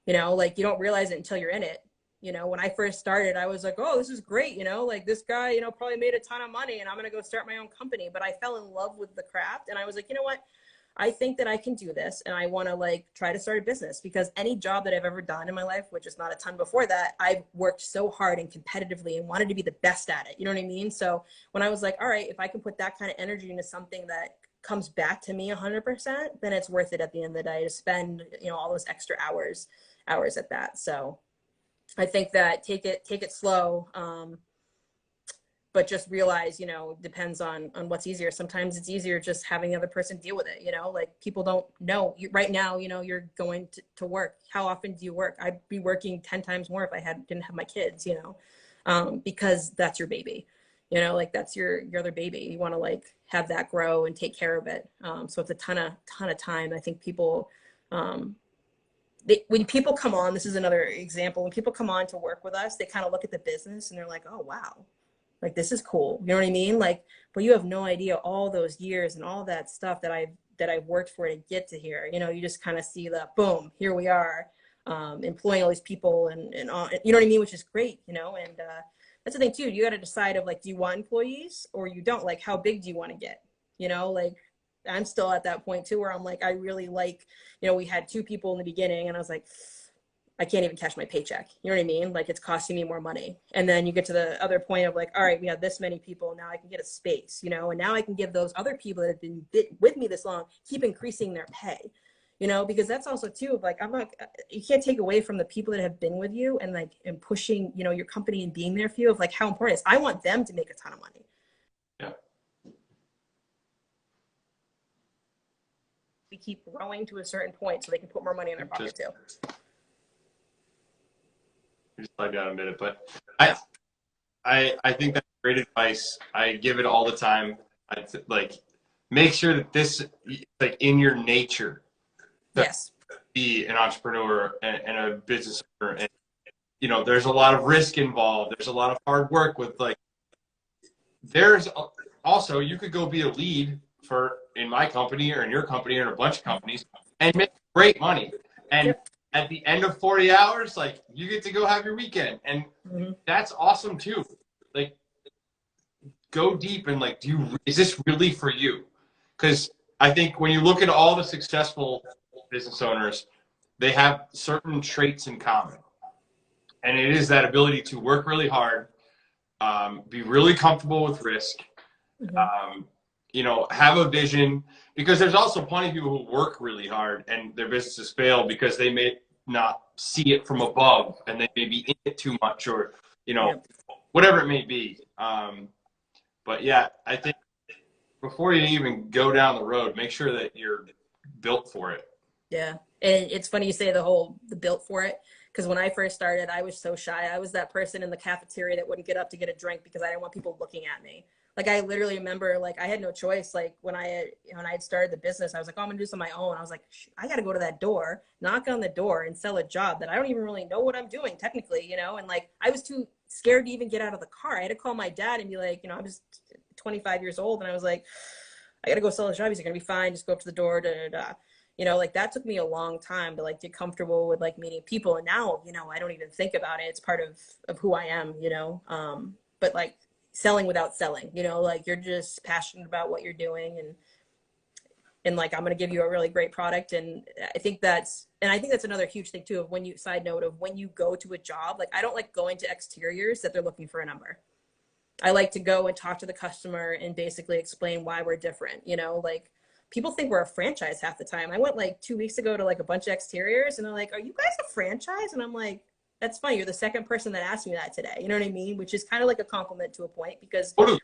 Like you don't realize it until you're in it. When I first started, I was like, oh, this is great. Like this guy, probably made a ton of money and I'm going to go start my own company. But I fell in love with the craft and I was like, you know what? I think that I can do this. And I want to like try to start a business, because any job that I've ever done in my life, which is not a ton before that, I've worked so hard and competitively and wanted to be the best at it. You know what I mean? So when I was like, all right, if I can put that kind of energy into something that comes back to me 100%, then it's worth it at the end of the day to spend, all those extra hours at that. So I think that take it slow, but just realize, depends on what's easier. Sometimes it's easier just having the other person deal with it. Like people don't know right now, you're going to work. How often do you work? I'd be working 10 times more if I didn't have my kids, because that's your baby, like that's your other baby. You want to like have that grow and take care of it. So it's a ton of time. I think people, when people come on, this is another example, when people come on to work with us, they kind of look at the business and they're like, oh, wow, like, this is cool. You know what I mean? Like, but you have no idea all those years and all that stuff that I've worked for to get to here. You just kind of see the boom, here we are, employing all these people and all, you know what I mean? Which is great, and that's the thing too. You got to decide of like, do you want employees or you don't? Like, how big do you want to get? Like, I'm still at that point too, where I'm like, I really like, we had 2 people in the beginning and I was like, I can't even cash my paycheck. You know what I mean? Like, it's costing me more money. And then you get to the other point of like, all right, we have this many people. Now I can get a space, and now I can give those other people that have been with me this long, keep increasing their pay, because that's also too, like, you can't take away from the people that have been with you and like, and pushing, your company and being there for you, of like how important it is. I want them to make a ton of money. Yeah. We keep growing to a certain point so they can put more money in their pocket too. Just slide down a minute, but I think that's great advice. I give it all the time. Like, make sure that this, like, in your nature, yes, be an entrepreneur and a business owner. And there's a lot of risk involved. There's a lot of hard work with, like, there's also, you could go be a lead in my company or in your company or in a bunch of companies and make great money. And at the end of 40 hours, like, you get to go have your weekend. And that's awesome too. Like, go deep and like, is this really for you? Because I think when you look at all the successful business owners, they have certain traits in common. And it is that ability to work really hard, be really comfortable with risk, have a vision, because there's also plenty of people who work really hard and their businesses fail because they may not see it from above and they may be in it too much, or, whatever it may be. But yeah, I think before you even go down the road, make sure that you're built for it. Yeah. And it's funny you say the built for it. Because when I first started, I was so shy. I was that person in the cafeteria that wouldn't get up to get a drink because I didn't want people looking at me. Like, I literally remember, like, I had no choice. Like, when I had started the business, I was like, oh, I'm gonna do this on my own. I was like, I got to go to that door, knock on the door and sell a job that I don't even really know what I'm doing technically, and like, I was too scared to even get out of the car. I had to call my dad and be like, I was 25 years old and I was like, I got to go sell this job. He's like, gonna be fine. Just go up to the door, like, that took me a long time to like get comfortable with like meeting people. And now, I don't even think about it. It's part of who I am, but like, selling without selling, like, you're just passionate about what you're doing. And and like, I'm going to give you a really great product. And I think that's another huge thing too, of when you go to a job, like I don't like going to exteriors that they're looking for a number. I like to go and talk to the customer and basically explain why we're different. Like people think we're a franchise half the time. I went like 2 weeks ago to like a bunch of exteriors and they're like, are you guys a franchise? And I'm like, that's funny. You're the second person that asked me that today. You know what I mean? Which is kind of like a compliment to a point, because we're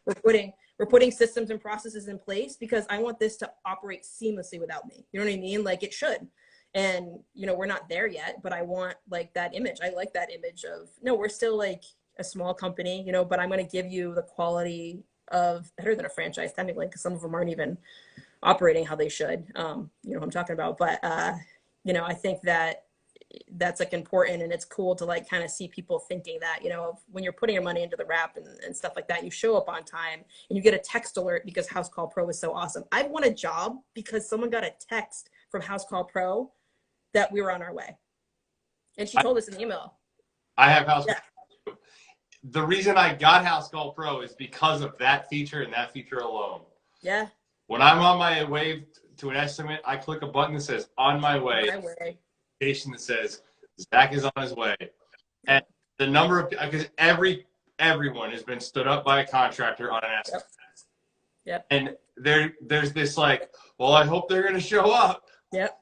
putting systems and processes in place because I want this to operate seamlessly without me. You know what I mean? Like it should. And, we're not there yet, but I want like that image. I like that image of, no, we're still like a small company, but I'm going to give you the quality of better than a franchise technically, because some of them aren't even operating how they should. You know what I'm talking about. But, I think that that's like important, and it's cool to like kind of see people thinking that, when you're putting your money into the wrap and stuff like that, you show up on time and you get a text alert because House Call Pro is so awesome. I've won a job because someone got a text from House Call Pro that we were on our way. And she told us in the email. I have House Call Pro. The reason I got House Call Pro is because of that feature and that feature alone. Yeah. When I'm on my way to an estimate, I click a button that says on my way. That says Zach is on his way. And the number of, because everyone has been stood up by a contractor on an estimate. Yep. And there's this like, well, I hope they're going to show up. Yep.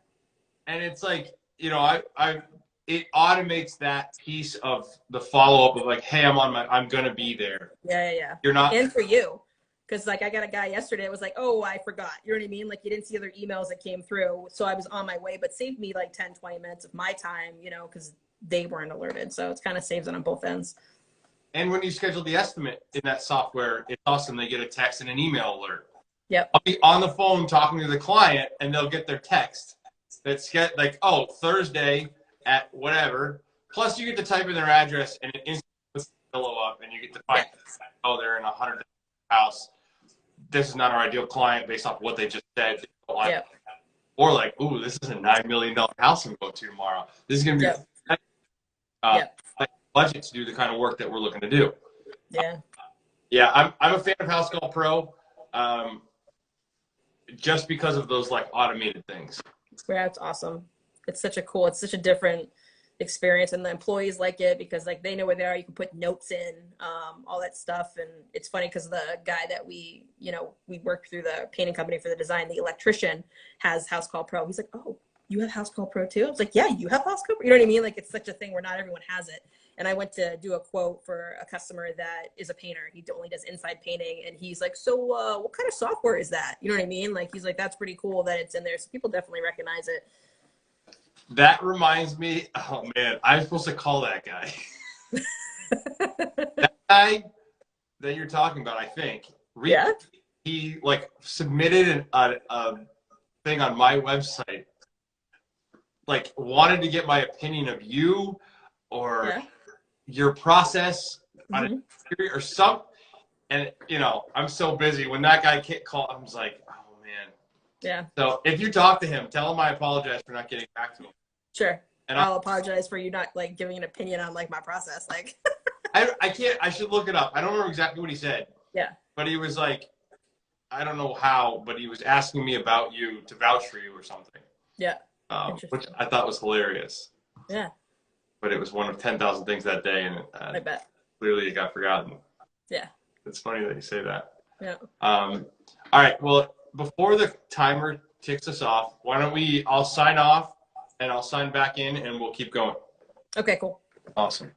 And it's like, it automates that piece of the follow-up of like, hey, I'm going to be there. Yeah. You're not. And for you. Because like I got a guy yesterday that was like, oh, I forgot. You know what I mean? Like you didn't see other emails that came through. So I was on my way, but saved me like 10, 20 minutes of my time, because they weren't alerted. So it's kind of saves it on both ends. And when you schedule the estimate in that software, it's awesome. They get a text and an email alert. Yep. I'll be on the phone talking to the client and they'll get their text that's like, oh, Thursday at whatever. Plus you get to type in their address and it instantly puts the pillow up and you get to find, oh, they're in a 100 house. This is not our ideal client based off what they just said. Yep. Or like, ooh, this is a $9 million house I'm going to tomorrow. This is going to be like budget to do the kind of work that we're looking to do. Yeah. Yeah, I'm a fan of House Call Pro, just because of those like automated things. Yeah, it's awesome. It's such a different experience, and the employees like it because like they know where they are. You can put notes in, all that stuff. And it's funny because the guy that we worked through the painting company for the design, the electrician has House Call Pro. He's like, oh, you have House Call Pro too? I was like, yeah, you have House Call Pro. You know what I mean? Like it's such a thing where not everyone has it. And I went to do a quote for a customer that is a painter. He only does inside painting. And he's like, so what kind of software is that? You know what I mean? Like, he's like, that's pretty cool that it's in there. So people definitely recognize it. That reminds me, oh man, I'm supposed to call that guy. That guy that you're talking about, I think. Yeah. He like submitted a thing on my website, like wanted to get my opinion of you or your process on a or something. And I'm so busy. When that guy can't call, I was like, oh man. Yeah. So if you talk to him, tell him I apologize for not getting back to him. Sure. And I'll apologize for you not like giving an opinion on like my process. Like I can't, I should look it up. I don't remember exactly what he said. Yeah. But he was like, I don't know how, but he was asking me about you to vouch for you or something. Yeah. Which I thought was hilarious. Yeah. But it was one of 10,000 things that day, and I bet. Clearly it got forgotten. Yeah. It's funny that you say that. Yeah. All right. Well, before the timer ticks us off, why don't I'll sign off and I'll sign back in and we'll keep going. Okay, cool. Awesome.